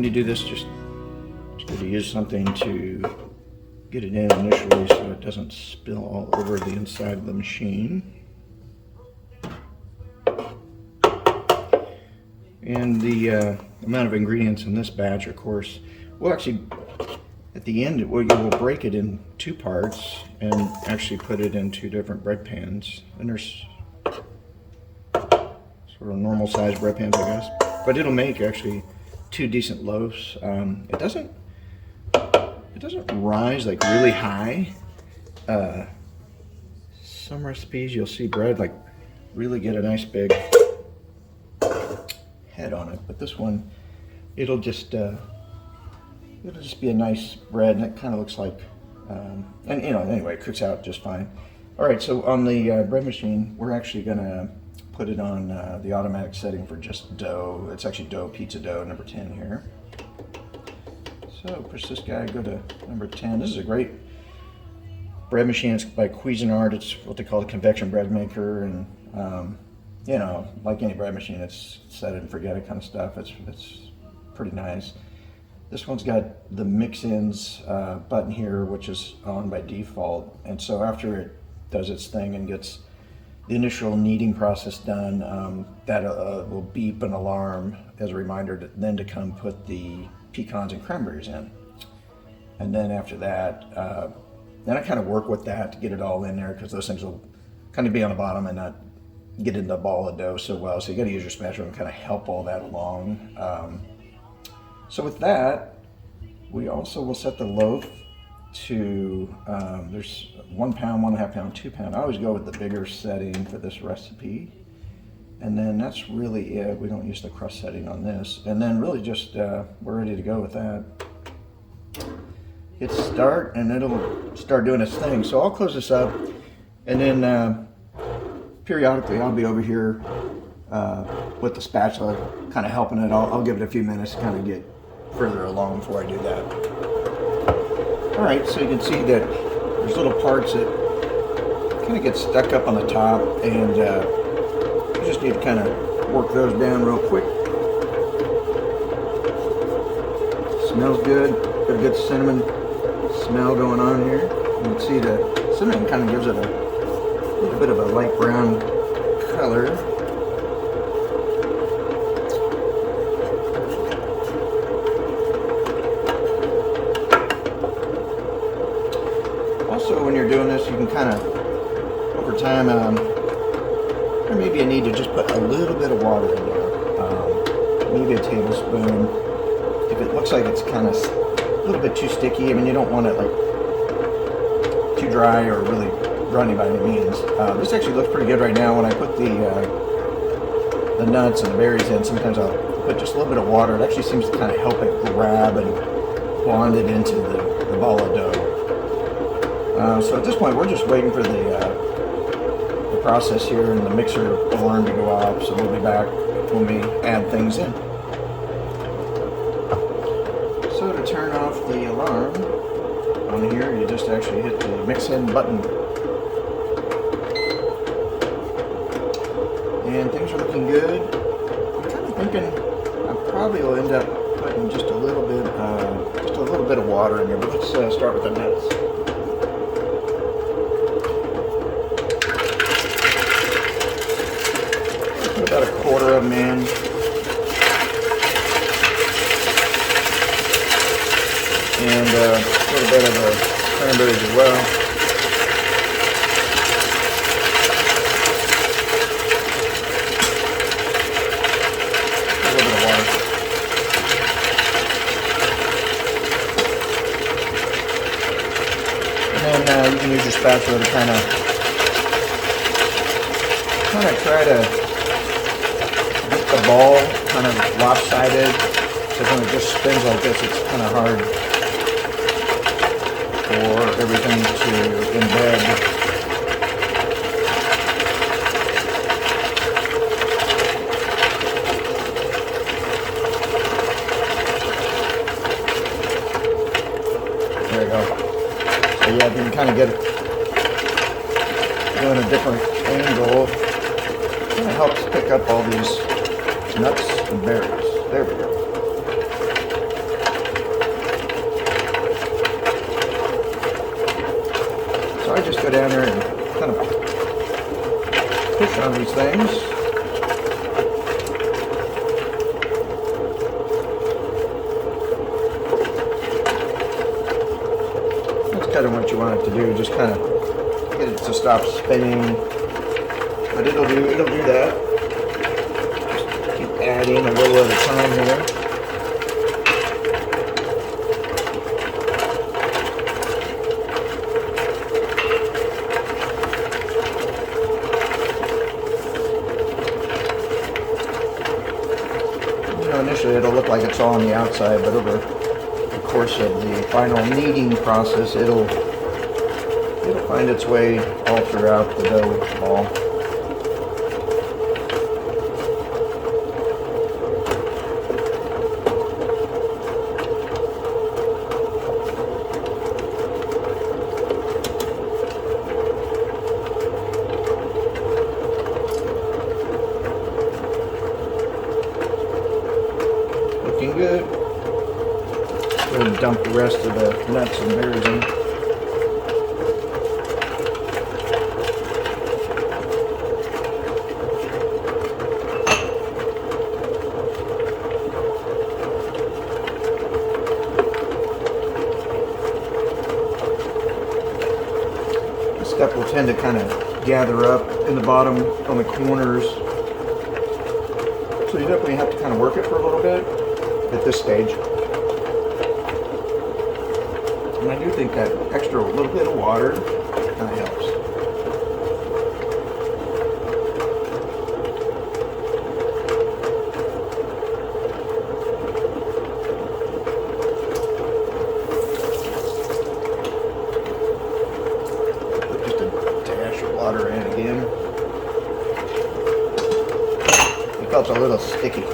when you do this, just it's good to use something to get it in initially so it doesn't spill all over the inside of the machine. And the amount of ingredients in this batch, of course, we'll actually, at the end, we'll break it in 2 parts and actually put it in 2 different bread pans. And there's sort of normal sized bread pans, I guess. But it'll make actually 2 decent loaves. It doesn't rise like really high. Some recipes you'll see bread like really get a nice big head on it, but this one it'll just be a nice bread, and it kind of looks like and you know, anyway, it cooks out just fine. All right, so on the bread machine, we're actually gonna put it on the automatic setting for just dough. It's actually dough, pizza dough, number 10 here. So push this guy, go to number 10. This is a great bread machine. It's by Cuisinart. It's what they call a convection bread maker, and you know, like any bread machine, it's set it and forget it kind of stuff. It's pretty nice. This one's got the mix-ins button here, which is on by default, and so after it does its thing and gets the initial kneading process done, that will beep an alarm as a reminder then to come put the pecans and cranberries in. And then after that, then I kind of work with that to get it all in there, because those things will kind of be on the bottom and not get in the ball of dough so well. So you got to use your spatula and kind of help all that along. So with that, we also will set the loaf to, there's 1 pound, 1.5 pound, 2 pound. I always go with the bigger setting for this recipe. And then that's really it. We don't use the crust setting on this. And then really just, we're ready to go with that. Hit start and it'll start doing its thing. So I'll close this up, and then periodically I'll be over here with the spatula kind of helping it. I'll give it a few minutes to kind of get further along before I do that. All right, so you can see that there's little parts that kind of get stuck up on the top, and you just need to kind of work those down real quick. Smells good. Got a good cinnamon smell going on here. You can see the cinnamon kind of gives it a little bit of a light brown color. Also, when you're doing this, you can kind of, over time, or maybe you need to just put a little bit of water in there, maybe a tablespoon. If it looks like it's kind of a little bit too sticky, I mean, you don't want it like too dry or really runny by any means. This actually looks pretty good right now. When I put the nuts and the berries in, sometimes I'll put just a little bit of water. It actually seems to kind of help it grab and bond it into the ball of dough. So at this point, we're just waiting for the process here and the mixer alarm to go off. So we'll be back when we add things in. So to turn off the alarm on here, you just actually hit the mix-in button. And things are looking good. I'm kind of thinking I probably will end up putting just a little bit of water in here. But let's start with the nuts. Put about 1/4 of them in. And a little bit of cranberries as well. A little bit of water. And then you can use your spatula to kind of try to get the ball kind of lopsided. So when it just spins like this, it's kind of hard for everything to embed. There you go. So yeah, if you can kind of get it doing a different angle, it kind of helps pick up all these nuts and berries. There we go. just go down there and kind of push on these things. That's kind of what you want it to do, just kind of get it to stop spinning. But it'll do that. Just keep adding a little at a time here. Initially it'll look like it's all on the outside, but over the course of the final kneading process, it'll find its way all throughout the dough ball. Looking good. Go ahead and dump the rest of the nuts and berries in. This stuff will tend to kind of gather up in the bottom on the corners. So you definitely have to kind of work it for a little bit at this stage. And I do think that extra little bit of water kind of helps. Put just a dash of water in again. It felt a little sticky.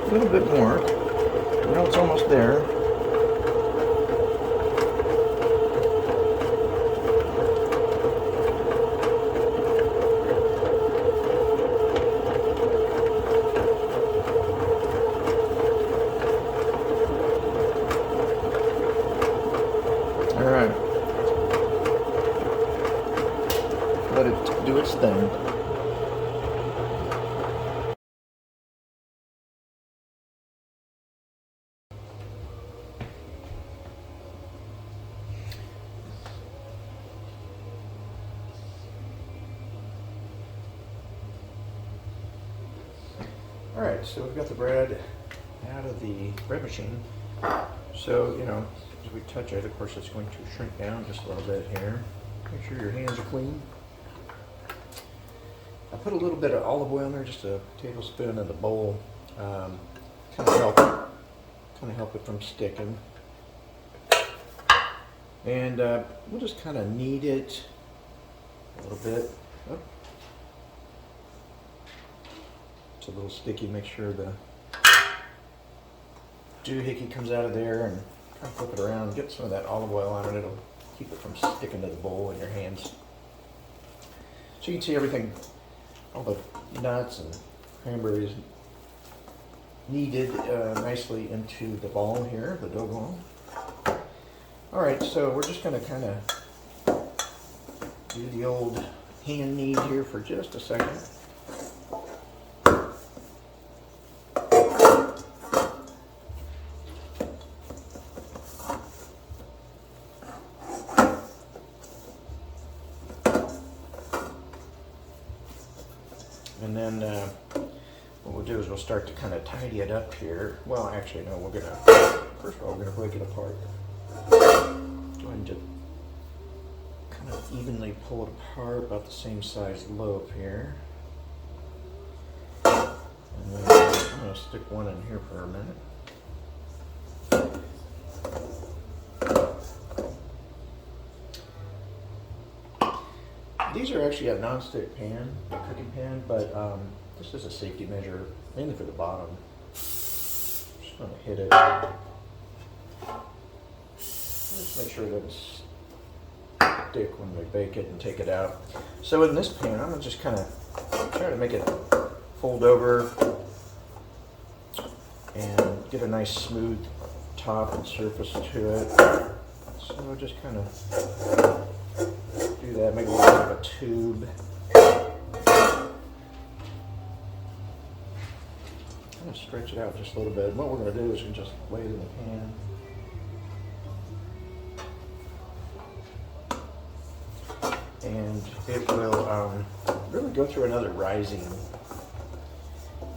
A little bit more. Now it's almost there. All right. Let it do its thing. Alright, so we've got the bread out of the bread machine. So, you know, as we touch it, of course, it's going to shrink down just a little bit here. Make sure your hands are clean. I put a little bit of olive oil in there, just a tablespoon in the bowl. Kind of help it from sticking. And we'll just kind of knead it a little bit. Oh. It's a little sticky. Make sure the doohickey comes out of there, and kind of flip it around. Get some of that olive oil on it. It'll keep it from sticking to the bowl in your hands. So you can see everything, all the nuts and cranberries kneaded nicely into the ball here, the dough ball. All right, so we're just going to kind of do the old hand knead here for just a second. And then what we'll do is we'll start to kind of tidy it up here. Well, actually, no, we're gonna, first of all, we're gonna break it apart. Going to kind of evenly pull it apart, about the same size loaf here. And then I'm gonna stick one in here for a minute. These are actually a non-stick pan, a cooking pan, but this is a safety measure, mainly for the bottom. Just going to hit it. Just make sure that it's thick when we bake it and take it out. So in this pan, I'm going to just kind of try to make it fold over and get a nice smooth top and surface to it. So just kind of do that, make a little bit of a tube. Kind of stretch it out just a little bit. What we're going to do is we just lay it in the pan. And it will really go through another rising.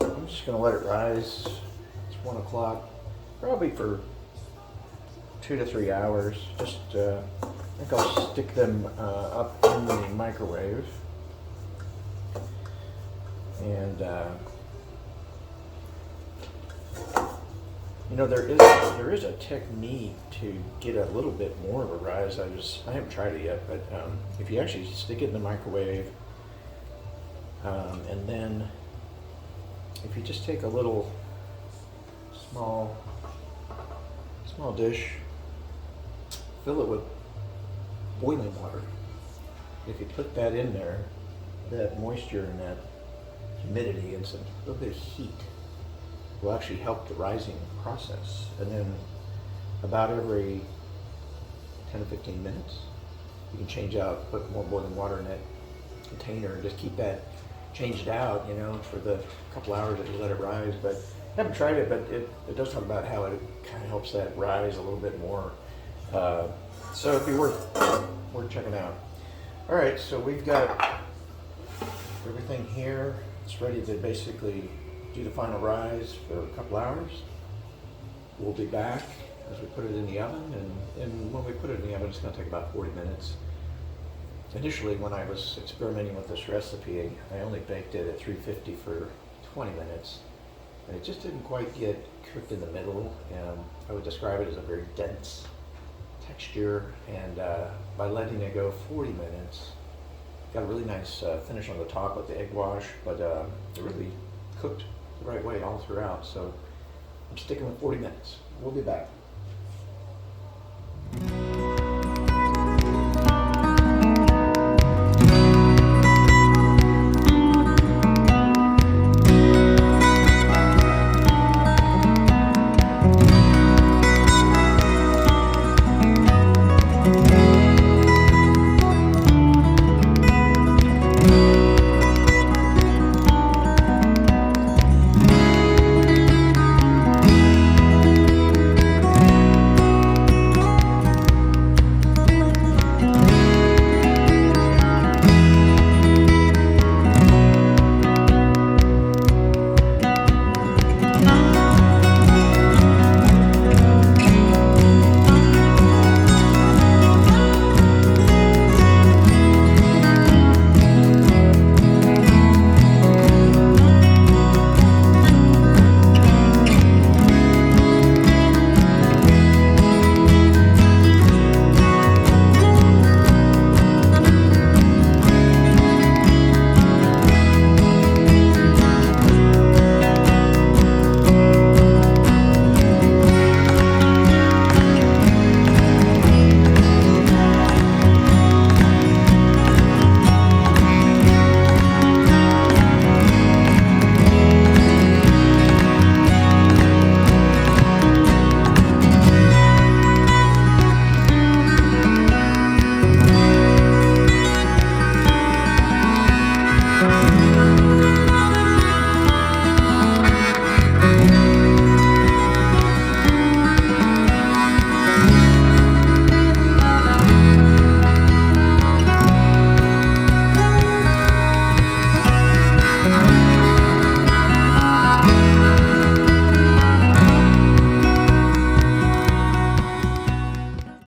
I'm just going to let it rise. It's 1 o'clock, probably for 2 to 3 hours. Just I think I'll stick them up in the microwave, and you know, there is a technique to get a little bit more of a rise. I haven't tried it yet, but if you actually stick it in the microwave, and then if you just take a little small dish, fill it with boiling water. If you put that in there, that moisture and that humidity and some little bit of heat will actually help the rising process. And then about every 10 to 15 minutes, you can change out, put more boiling water in that container and just keep that changed out, you know, for the couple hours that you let it rise. But I haven't tried it, but it does talk about how it kind of helps that rise a little bit more. So it'd be worth checking out. All right, so we've got everything here. It's ready to basically do the final rise for a couple hours. We'll be back as we put it in the oven, and when we put it in the oven, it's going to take about 40 minutes. Initially, when I was experimenting with this recipe, I only baked it at 350 for 20 minutes, and it just didn't quite get cooked in the middle. I would describe it as a very dense texture, and by letting it go 40 minutes, got a really nice finish on the top with the egg wash, but it really cooked the right way all throughout. So I'm sticking with 40 minutes. We'll be back.